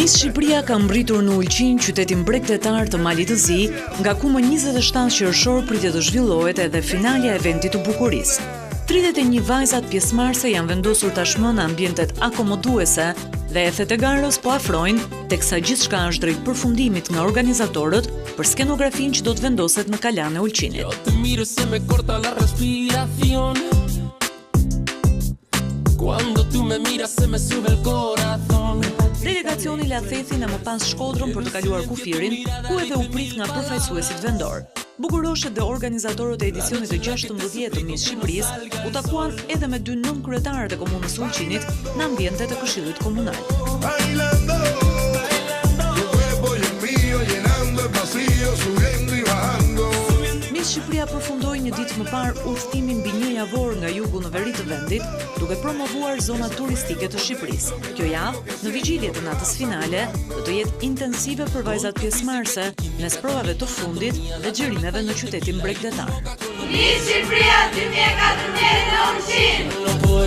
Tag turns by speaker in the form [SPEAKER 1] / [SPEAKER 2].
[SPEAKER 1] Miss Shqipëria ka mbritur në Ulqin, qytetin bregdetar të Malit të Zi, nga ku më 27 qershor pritet të zhvillohet edhe finalja e eventit të bukurisë. 31 vajzat pjesëmarrëse janë vendosur tashmë në ambientet akomoduese dhe ethet e garës po afrojnë, teksa gjithçka është drejt përfundimit nga organizatorët për skenografinë që do të vendoset në kalan e Ulqinit. Delegacioni la thethin e më pas Shkodrën për të kaluar kufirin, ku edhe u prit nga përfaqësuesit vendor. Bukuroshet dhe organizatorët e edicionit të 16 të Miss Shqipërisë u takuan edhe me 2 nënkryetarët e komunës së Ulqinit në ambientet e Këshillit Komunal. Miss Shqipëria përfundoi një ditë më parë udhëtimin mbi 1 javor nga jugu në veri të vendit, duke promovuar zonat turistike të Shqipërisë. Kjo javë, në vigjilje të natës finale, do të jetë intensive për vajzat pjesëmarrëse mes provave të fundit dhe xhirimeve në qytetin bregdetar.
[SPEAKER 2] Miss Shqipëria 2014 në Ulqin.